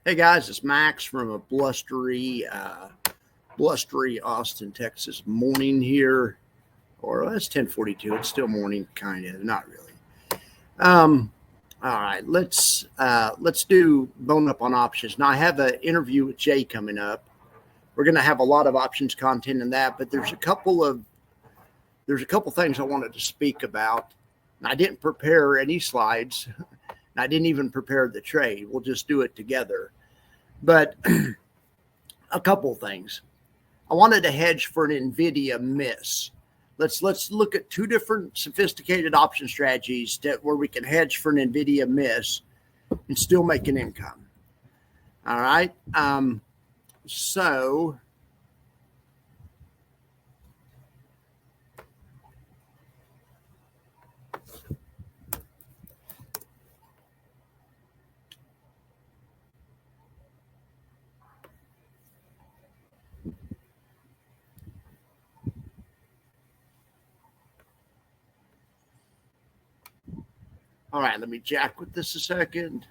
Hey guys, it's Max from a blustery Austin, Texas morning here, or it's 10:42. It's still morning, kind of, not really. All right, let's do bone up on options. Now I have an interview with Jay coming up. We're going to have a lot of options content in that, but there's a couple things I wanted to speak about. And I didn't prepare any slides. And I didn't even prepare the trade. We'll just do it together. But a couple things. I wanted to hedge for an NVIDIA miss. Let's look at two different sophisticated option strategies where we can hedge for an NVIDIA miss and still make an income. All right. All right, let me jack with this a second.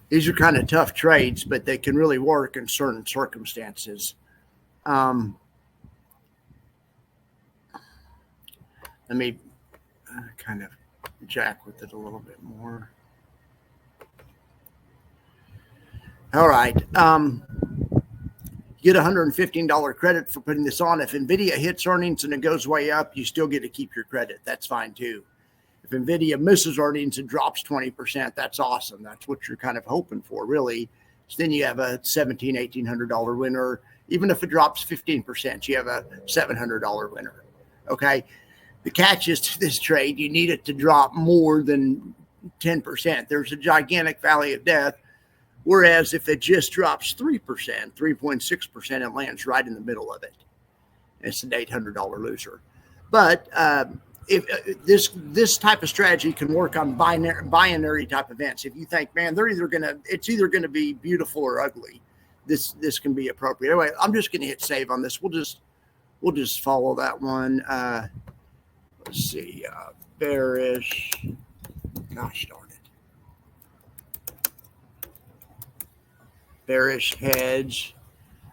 These are kind of tough trades, but they can really work in certain circumstances. Let me kind of jack with it a little bit more. All right. You get $115 credit for putting this on. If NVIDIA hits earnings and it goes way up, you still get to keep your credit. That's fine too. If NVIDIA misses earnings and drops 20%, that's awesome. That's what you're kind of hoping for, really. So then you have a $1,700, $1,800 winner. Even if it drops 15%, you have a $700 winner. Okay. The catch is to this trade, you need it to drop more than 10%. There's a gigantic valley of death. Whereas if it just drops 3%, 3.6%, it lands right in the middle of it. It's an $800 loser. But if this type of strategy can work on binary type events. If you think, man, it's either gonna be beautiful or ugly, this can be appropriate. Anyway, I'm just gonna hit save on this. We'll just follow that one. Let's see, bearish. Gosh darn it. Bearish hedge.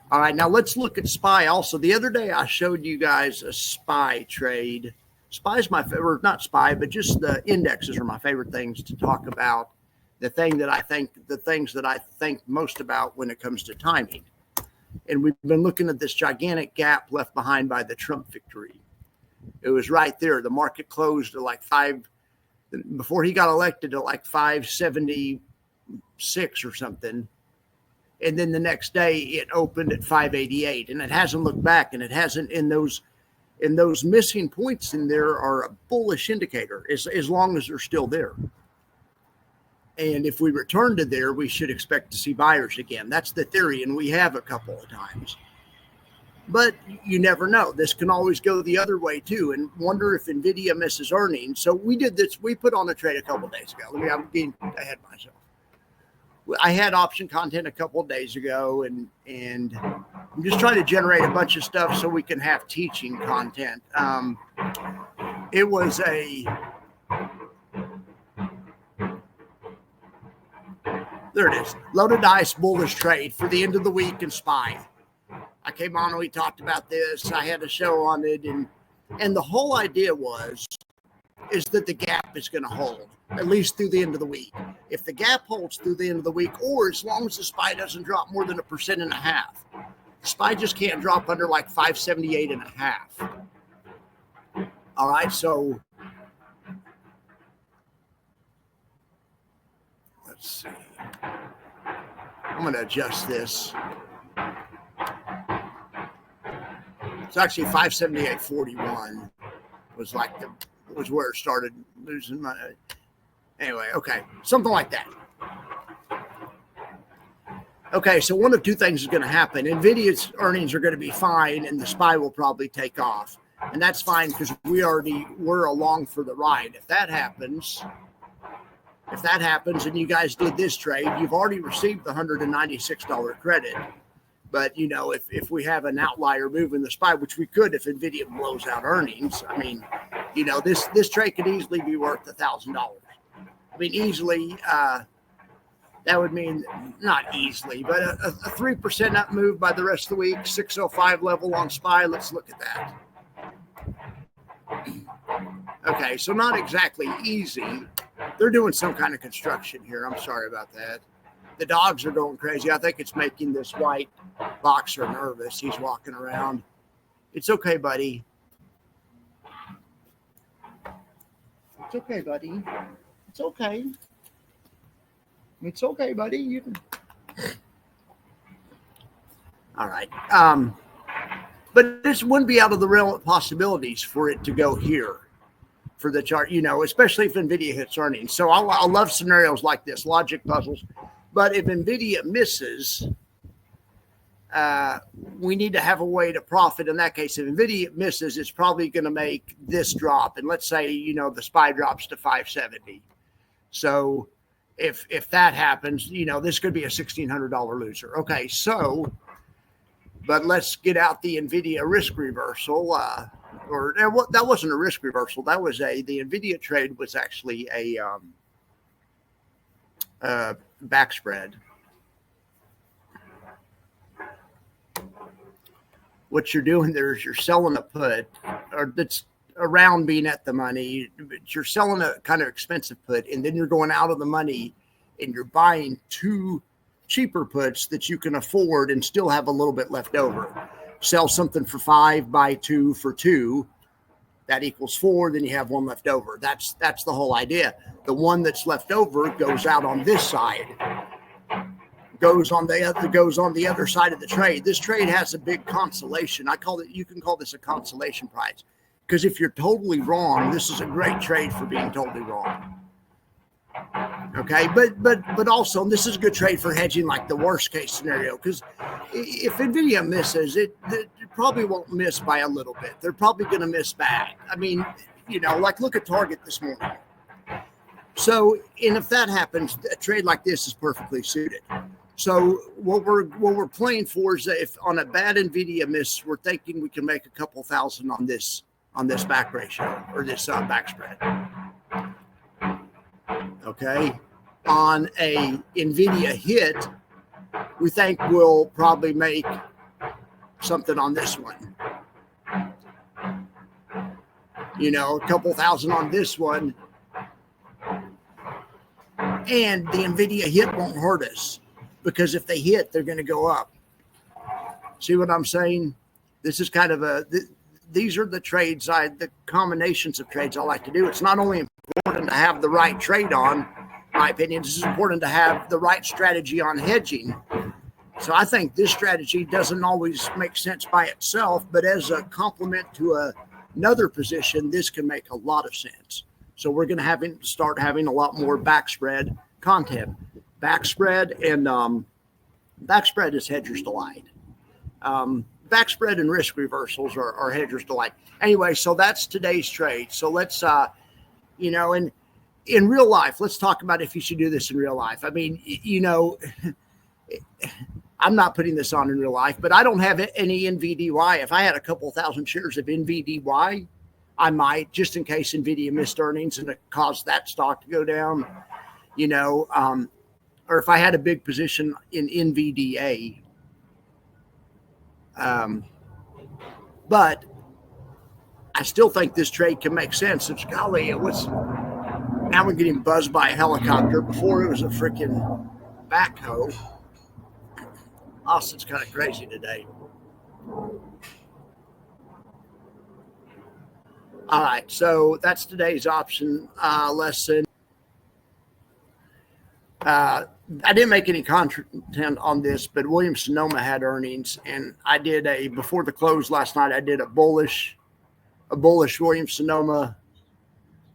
All right, now let's look at SPY also. The other day I showed you guys a SPY trade. SPY is my favorite, not SPY, but just the indexes are my favorite things to talk about. The things that I think most about when it comes to timing. And we've been looking at this gigantic gap left behind by the Trump victory. It was right there. The market closed at before he got elected at like 576 or something. And then the next day it opened at 588, and it hasn't looked back, and it hasn't in those missing points in there are a bullish indicator as long as they're still there. And if we return to there, we should expect to see buyers again. That's the theory, and we have a couple of times. But you never know. This can always go the other way too, and wonder if NVIDIA misses earnings. So we did this. We put on a trade a couple of days ago. I'm getting ahead of myself. I had option content a couple of days ago, and I'm just trying to generate a bunch of stuff so we can have teaching content. It was there it is, loaded dice bullish trade for the end of the week in SPY. I came on and we talked about this. I had a show on it, and the whole idea is that the gap is going to hold at least through the end of the week. If the gap holds through the end of the week, or as long as the SPY doesn't drop more than 1.5%, the SPY just can't drop under like 578.5. All right, so let's see. I'm going to adjust this. It's actually 578.41 was where it started losing money. Anyway, okay, something like that. Okay, so one of two things is going to happen. NVIDIA's earnings are going to be fine, and the SPY will probably take off. And that's fine because we're along for the ride. If that happens, and you guys did this trade, you've already received the $196 credit. But, you know, if we have an outlier move in the SPY, which we could if NVIDIA blows out earnings, I mean, you know, this trade could easily be worth $1,000. I mean, easily, that would mean not easily, but a 3% up move by the rest of the week, 605 level on SPY. Let's look at that. Okay, so not exactly easy. They're doing some kind of construction here. I'm sorry about that. The dogs are going crazy. I think it's making this white boxer nervous. He's walking around. It's okay, buddy. It's okay, buddy. It's okay. It's okay, buddy. You can. All right. But this wouldn't be out of the realm of possibilities for it to go here for the chart, you know, especially if NVIDIA hits earnings. So I love scenarios like this, logic puzzles. But if NVIDIA misses, we need to have a way to profit. In that case, if NVIDIA misses, it's probably going to make this drop. And let's say, you know, the SPY drops to 570. So if that happens, you know, this could be a $1,600 loser. Okay, so, but let's get out the NVIDIA risk reversal. That wasn't a risk reversal. That was the NVIDIA trade was actually a back spread. What you're doing there is you're selling a put, or that's around being at the money, but you're selling a kind of expensive put, and then you're going out of the money and you're buying two cheaper puts that you can afford and still have a little bit left over. Sell something for 5, buy 2 for 2. That equals 4. Then you have one left over. That's the whole idea. The one that's left over goes out on this side, goes on the other side of the trade. This trade has a big consolation. You can call this a consolation prize, because if you're totally wrong, this is a great trade for being totally wrong. Okay, but also this is a good trade for hedging, like the worst case scenario, because if NVIDIA misses, it probably won't miss by a little bit. They're probably going to miss bad. I mean, you know, like look at Target this morning. So, and if that happens, a trade like this is perfectly suited. So what we're playing for is that if on a bad NVIDIA miss, we're thinking we can make a couple thousand on this back ratio or this back spread. Okay, on a NVIDIA hit, we think we'll probably make something on this one. You know, a couple thousand on this one. And the NVIDIA hit won't hurt us, because if they hit, they're going to go up. See what I'm saying? This is kind of these are the trades, the combinations of trades I like to do. It's not only important to have the right trade on, in my opinion, it's important to have the right strategy on hedging. So I think this strategy doesn't always make sense by itself, but as a complement to another position, this can make a lot of sense. So we're going to start having a lot more backspread content. Backspread is hedger's delight. Backspread and risk reversals are hedger's delight. Anyway, so that's today's trade. So let's, you know, and in real life, let's talk about if you should do this in real life. I mean, you know, I'm not putting this on in real life, but I don't have any NVDY. If I had a couple thousand shares of NVDY, I might, just in case NVIDIA missed earnings and it caused that stock to go down, you know, or if I had a big position in NVDA. But I still think this trade can make sense. It's golly, now we're getting buzzed by a helicopter. Before it was a freaking backhoe. Austin's kind of crazy today. All right, so that's today's option lesson. I didn't make any content on this, but Williams-Sonoma had earnings, and I did before the close last night, I did a bullish Williams-Sonoma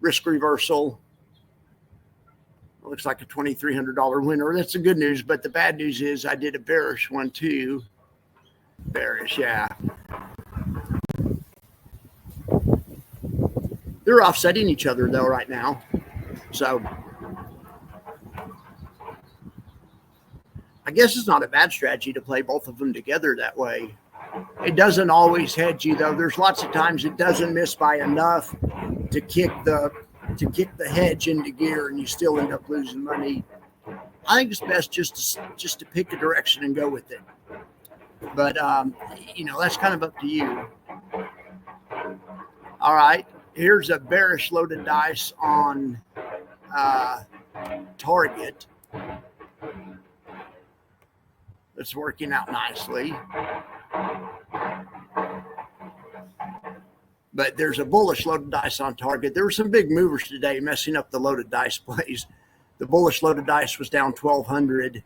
risk reversal. It looks like a $2,300 winner. That's the good news, but the bad news is I did a bearish one too. Bearish, yeah. They're offsetting each other though right now. So I guess it's not a bad strategy to play both of them together that way. It doesn't always hedge you though. There's lots of times it doesn't miss by enough to kick the hedge into gear, and you still end up losing money. I think it's best just to pick a direction and go with it. But that's kind of up to you. All right, here's a bearish loaded dice on Target. It's working out nicely. But there's a bullish loaded dice on Target. There were some big movers today messing up the loaded dice plays. The bullish loaded dice was down 1,200.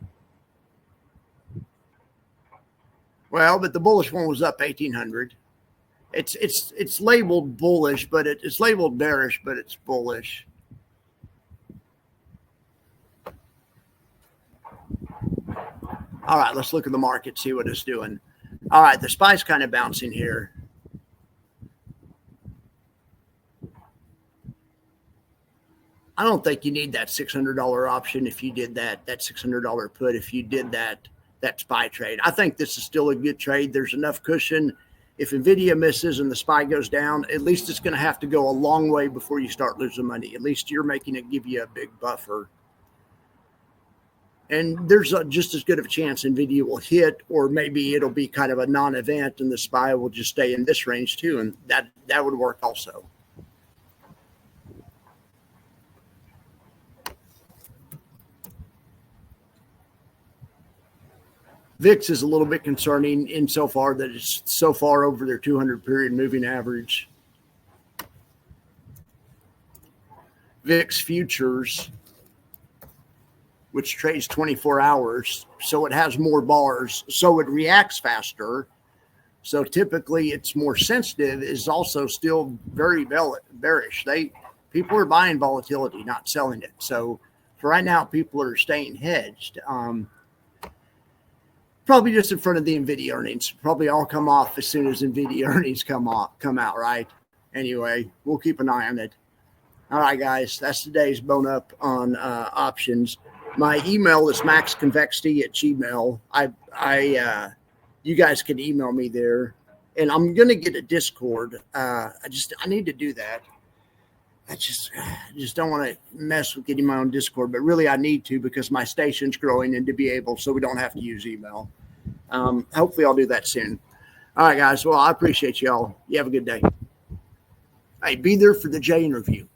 Well, but the bullish one was up 1,800. It's labeled bullish, but it's labeled bearish, but it's bullish. All right, let's look at the market, see what it's doing. All right, the SPY's kind of bouncing here. I don't think you need that $600 option if you did that $600 put, if you did that SPY trade. I think this is still a good trade. There's enough cushion. If NVIDIA misses and the SPY goes down, at least it's going to have to go a long way before you start losing money. At least you're making it give you a big buffer. And there's just as good of a chance NVIDIA will hit, or maybe it'll be kind of a non-event and the SPY will just stay in this range too. And that would work also. VIX is a little bit concerning insofar that it's so far over their 200-period moving average. VIX futures, which trades 24 hours, so it has more bars, so it reacts faster. So typically it's more sensitive, is also still very bearish. People are buying volatility, not selling it. So for right now, people are staying hedged. Probably just in front of the NVIDIA earnings. Probably all come off as soon as NVIDIA earnings come out, right? Anyway, we'll keep an eye on it. All right, guys, that's today's bone up on options. My email is maxconvexity@gmail. You guys can email me there, and I'm gonna get a Discord. I need to do that. I just don't want to mess with getting my own Discord, but really I need to, because my station's growing and to be able, so we don't have to use email. Hopefully I'll do that soon. All right, guys. Well, I appreciate y'all. You have a good day. Hey, be there for the J interview.